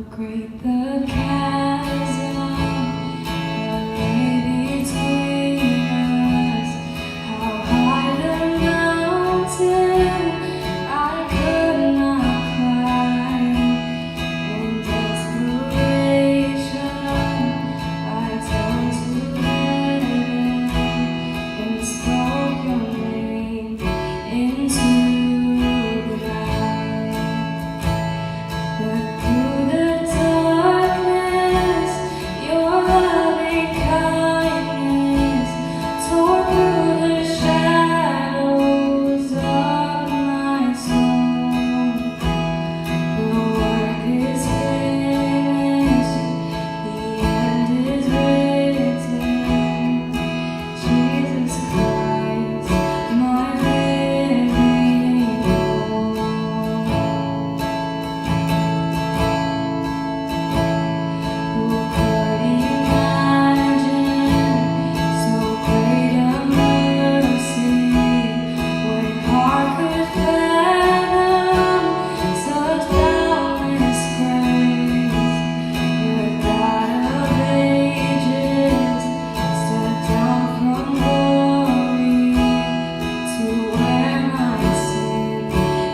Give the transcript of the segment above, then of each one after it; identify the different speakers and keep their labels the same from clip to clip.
Speaker 1: great the chasm that lay between us, how high the mountain I could not climb. In desperation, I turned to heaven and spoke your name into the night. But through the darkness, your loving kindness tore through the shadows of my soul. The work is finished, the end is written. Jesus Christ, my living hope. Who could imagine so great a mercy, when heart could fathom such boundless grace? The God of ages stepped down from glory to wear my sin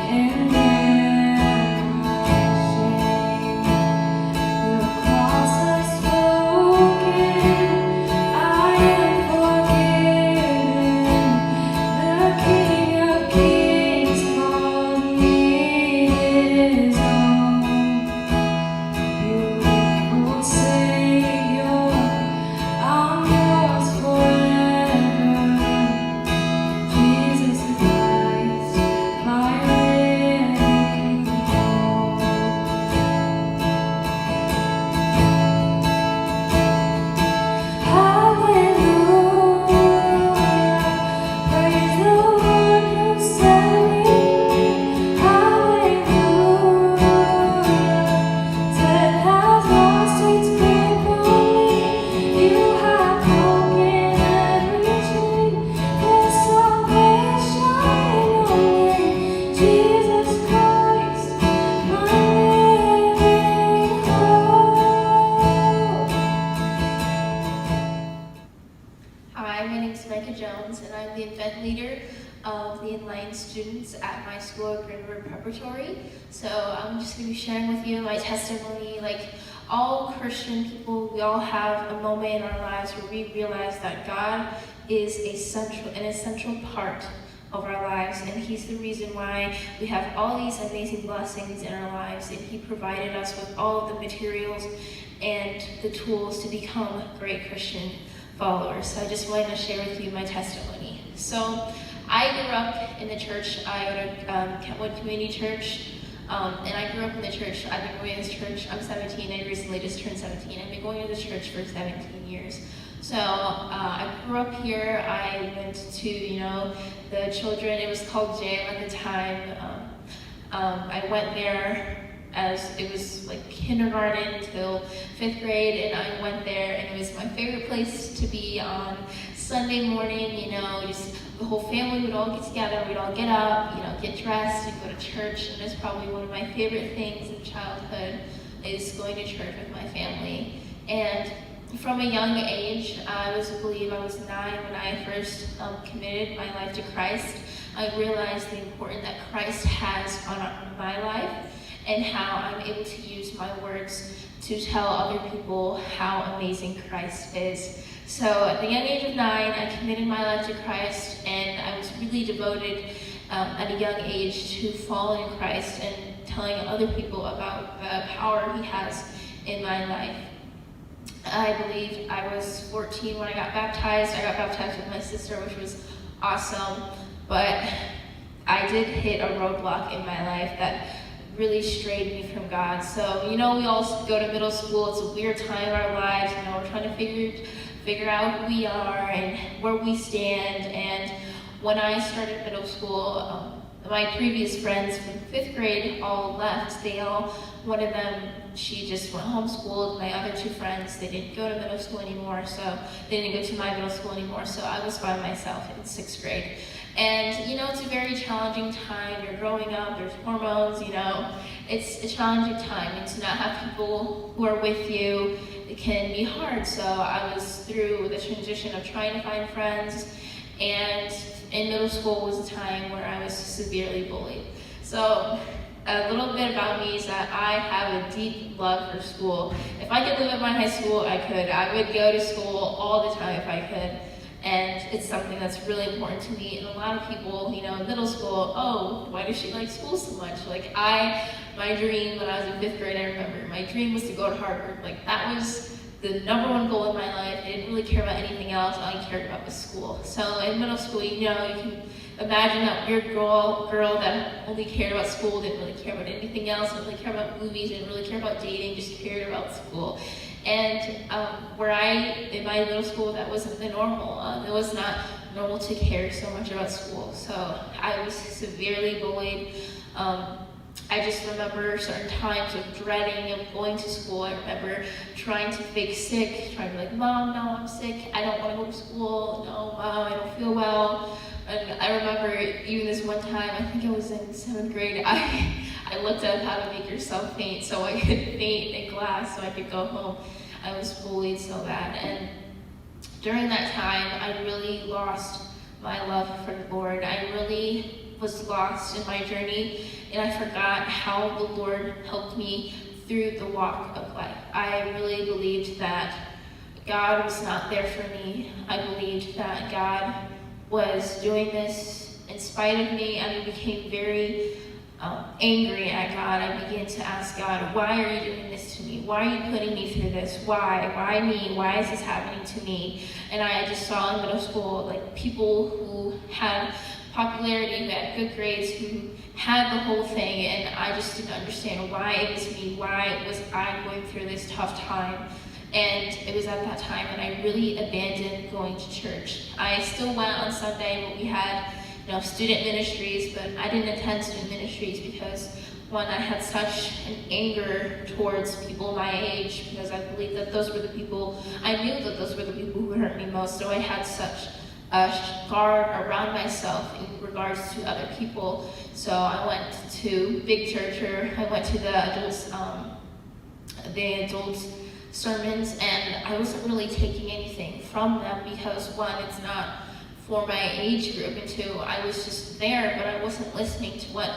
Speaker 1: and bear my shame. The cross has spoken, I am forgiven. The King of Kings called me his own. Beautiful Savior, I'm yours forever. Jesus Christ, my living hope. Hallelujah, praise the one who set me. Hallelujah, death has lost its grip on me. You have broken every chain. There's salvation in your name, Jesus Christ, my living hope.
Speaker 2: Hi, my name is Micah Jones, and I'm the event leader of the Enlightened students at my school, Green River Preparatory. So I'm just going to be sharing with you my testimony. Like all Christian people, we all have a moment in our lives where we realize that God is an essential part of our lives, and He's the reason why we have all these amazing blessings in our lives, and He provided us with all of the materials and the tools to become great Christian followers. So I just wanted to share with you my testimony. So I grew up in the church. I go to Kentwood Community Church, and I grew up in the church. I've been going to this church. I'm 17. I recently just turned 17. I've been going to this church for 17 years. So I grew up here. I went to, the children. It was called JAM at the time. I went there as it was like kindergarten till 5th grade, and I went there, and it was my favorite place to be on Sunday morning. Just the whole family would all get together, we'd all get up, get dressed and go to church, and that's probably one of my favorite things in childhood, is going to church with my family. And from a young age, I was 9 when I first committed my life to Christ. I realized the importance that Christ has on my life, and how I'm able to use my words to tell other people how amazing Christ is. So at the young age of 9, I committed my life to Christ, and I was really devoted at a young age to following Christ and telling other people about the power He has in my life. I believe I was 14 when I got baptized. I got baptized with my sister, which was awesome, but I did hit a roadblock in my life that really strayed me from God. So, we all go to middle school. It's a weird time in our lives. We're trying to figure out who we are and where we stand. And when I started middle school, my previous friends from 5th grade all left. One of them, she just went homeschooled. My other 2 friends, they didn't go to middle school anymore, so they didn't go to my middle school anymore. So I was by myself in 6th grade. And it's a very challenging time. You're growing up, there's hormones, it's a challenging time. And to not have people who are with you, it can be hard. So I was through the transition of trying to find friends, and in middle school was a time where I was severely bullied. So a little bit about me is that I have a deep love for school. If I could live at my high school, I could. I would go to school all the time if I could. And it's something that's really important to me. And a lot of people, in middle school, oh, why does she like school so much? Like my dream when I was in 5th grade, I remember, my dream was to go to Harvard. Like that was the number one goal in my life. I didn't really care about anything else. All I cared about was school. So in middle school, you can imagine that weird girl that only cared about school, didn't really care about anything else, didn't really care about movies, didn't really care about dating, just cared about school. And in my middle school, that wasn't the normal. It was not normal to care so much about school. So I was severely bullied. I just remember certain times of dreading of going to school. I remember trying to fake sick, trying to be like, Mom, no, I'm sick. I don't want to go to school. No, Mom, I don't feel well. And I remember even this one time, I think I was in 7th grade, I looked up how to make yourself faint so I could faint in class so I could go home. I was bullied so bad. And during that time, I really lost my love for the Lord. I really was lost in my journey, and I forgot how the Lord helped me through the walk of life. I really believed that God was not there for me. I believed that God was doing this in spite of me. I became very angry at God. I began to ask God, why are you doing this to me? Why are you putting me through this? Why? Why me? Why is this happening to me? And I just saw in middle school, like people who had popularity, who had good grades, who had the whole thing, and I just didn't understand why it was me, why was I going through this tough time. And it was at that time that I really abandoned going to church. I still went on Sunday, but we had student ministries, but I didn't attend student ministries because, one, I had such an anger towards people my age, because I believed that those were the people, I knew that those were the people who hurt me most, so I had such a guard around myself in regards to other people. So I went to big church, or I went to the adults sermons, and I wasn't really taking anything from them because, one, it's not for my age group, and two, I was just there, but I wasn't listening to what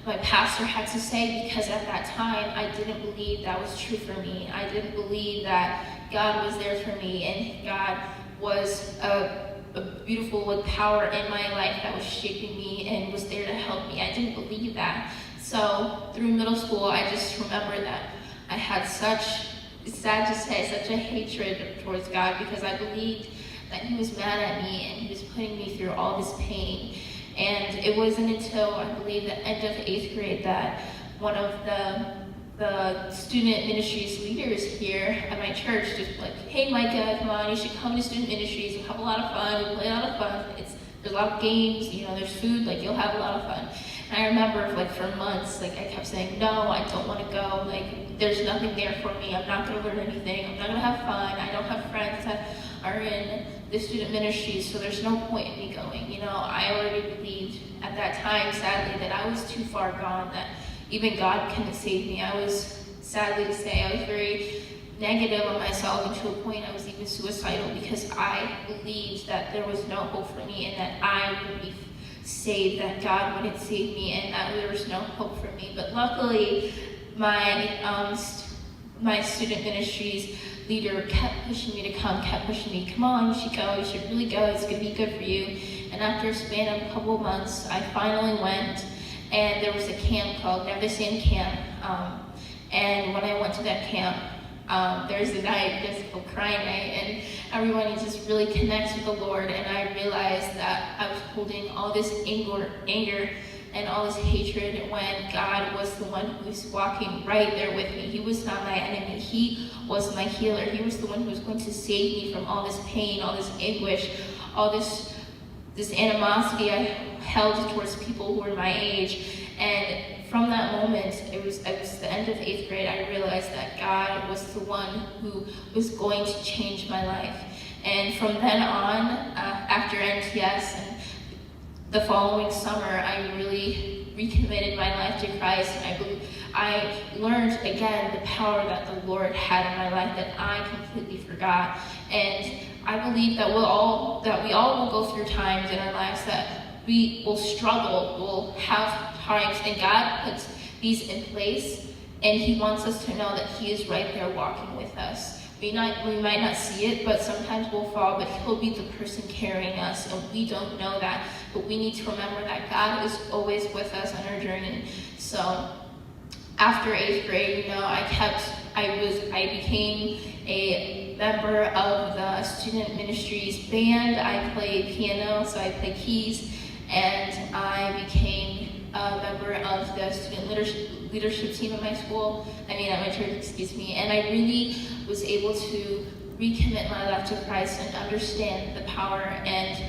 Speaker 2: my pastor had to say, because at that time I didn't believe that was true for me. I didn't believe that God was there for me, and God was a beautiful power in my life that was shaping me and was there to help me. I didn't believe that. So through middle school, I just remember that I had such, it's sad to say, such a hatred towards God, because I believed that he was mad at me and he was putting me through all this pain. And it wasn't until, I believe, the end of 8th grade that one of the student ministries leaders here at my church just like, hey Micah, come on, you should come to student ministries, we'll have a lot of fun, we'll play a lot of fun, there's a lot of games, there's food, you'll have a lot of fun. And I remember for months, I kept saying, no, I don't want to go, there's nothing there for me, I'm not going to learn anything, I'm not going to have fun, I don't have friends that are in the student ministries, so there's no point in me going. I already believed at that time, sadly, that I was too far gone, that even God couldn't save me. I was, sadly to say, I was very negative on myself, and to a point I was even suicidal, because I believed that there was no hope for me, and that I would be saved, that God wouldn't save me, and that there was no hope for me. But luckily, my student ministries leader kept pushing me to come, kept pushing me, come on, you should go, you should really go, it's going to be good for you. And after a span of a couple of months, I finally went, and there was a camp called Never Sand Camp. And when I went to that camp, there's a night, there's a crying night, and everyone just really connects with the Lord, and I realized that I was holding all this anger and all this hatred when God was the one who was walking right there with me. He was not my enemy. He was my healer. He was the one who was going to save me from all this pain, all this anguish, all this animosity I held towards people who were my age. And from that moment, it was the end of 8th grade, I realized that God was the one who was going to change my life. And from then on, after NTS and the following summer, I really recommitted my life to Christ, and I learned again the power that the Lord had in my life that I completely forgot. And I believe that we all will go through times in our lives that we will struggle, we'll have times, and God puts these in place, and He wants us to know that He is right there walking with us. We might not see it, but sometimes we'll fall, but He'll be the person carrying us, and we don't know that. But we need to remember that God is always with us on our journey. So after 8th grade, I became a member of the student ministries band. I played piano, so I played keys, and I became a member of the student leadership team at my church, and I really was able to recommit my life to Christ and understand the power and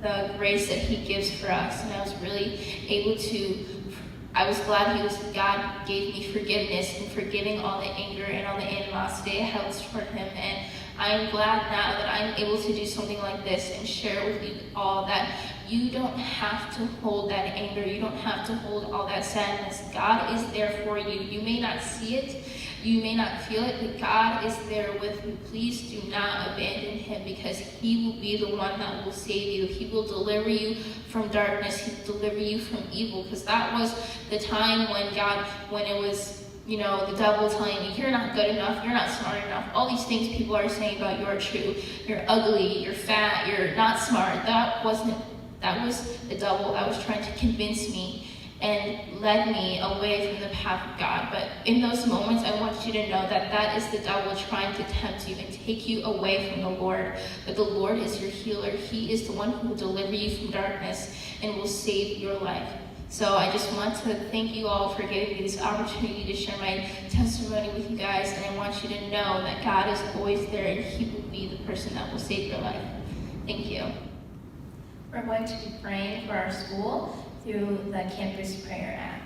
Speaker 2: the grace that He gives for us. And I was really able to, I was glad God gave me forgiveness and forgiving all the anger and all the animosity I held toward Him. And I'm glad now that I'm able to do something like this and share with you all that you don't have to hold that anger. You don't have to hold all that sadness. God is there for you. You may not see it, you may not feel it, but God is there with you. Please do not abandon Him, because He will be the one that will save you. He will deliver you from darkness. He will deliver you from evil, because that was the time when it was, the devil telling you, you're not good enough, you're not smart enough. All these things people are saying about you are true. You're ugly, you're fat, you're not smart. That was the devil that was trying to convince me and led me away from the path of God. But in those moments, I want you to know that that is the devil trying to tempt you and take you away from the Lord. But the Lord is your healer. He is the one who will deliver you from darkness and will save your life. So I just want to thank you all for giving me this opportunity to share my testimony with you guys. And I want you to know that God is always there, and He will be the person that will save your life. Thank you. We're going to be praying for our school through the Campus Prayer app.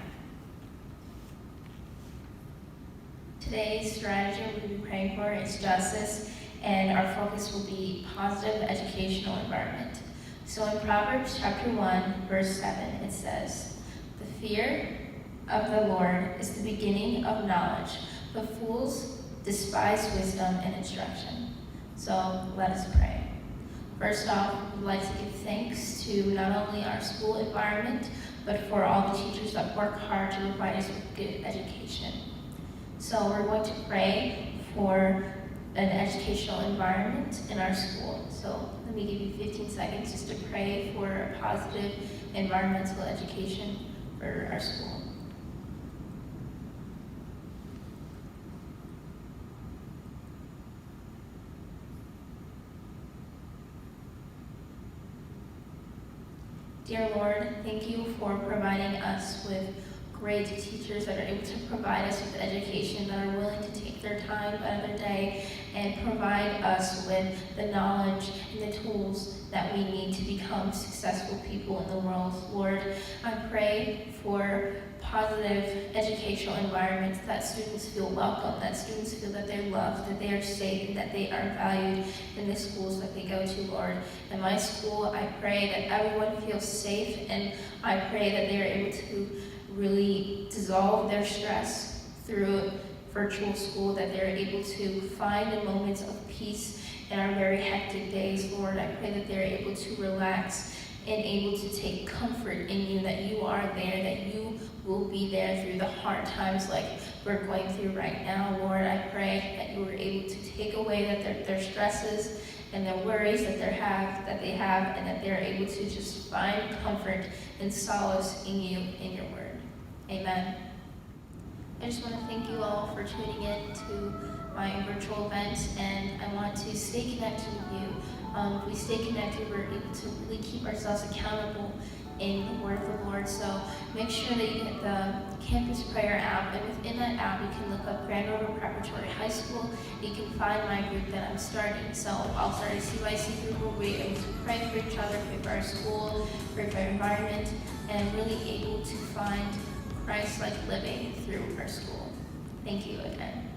Speaker 2: Today's strategy we'll be praying for is justice, and our focus will be positive educational environment. So in Proverbs chapter 1, verse 7, it says, "The fear of the Lord is the beginning of knowledge, but fools despise wisdom and instruction." So let us pray. First off, we'd like to give thanks to not only our school environment, but for all the teachers that work hard to provide us with good education. So we're going to pray for an educational environment in our school. So let me give you 15 seconds just to pray for a positive environmental education for our school. Dear Lord, thank you for providing us with great teachers that are able to provide us with education, that are willing to take their time out of their day and provide us with the knowledge and the tools that we need to become successful people in the world. Lord, I pray for positive educational environments, that students feel welcome, that students feel that they're loved, that they are safe, and that they are valued in the schools that they go to, Lord. In my school, I pray that everyone feels safe, and I pray that they are able to really dissolve their stress through virtual school, that they're able to find moments of peace in our very hectic days, Lord. I pray that they're able to relax and able to take comfort in you, that you are there, that you will be there through the hard times like we're going through right now, Lord. I pray that you are able to take away that their stresses and their worries that they have, and that they're able to just find comfort and solace in you, in your word. Amen. I just want to thank you all for tuning in to my virtual event, and I want to stay connected with you. If we stay connected, we're able to really keep ourselves accountable in the word of the Lord. So make sure that you get the Campus Prayer app, and within that app you can look up Grand River Preparatory High School. You can find my group that I'm starting. So I'll start a CYC group where we're able to pray for each other, pray for our school, pray for our environment, and really able to find Christ-like living through our school. Thank you again.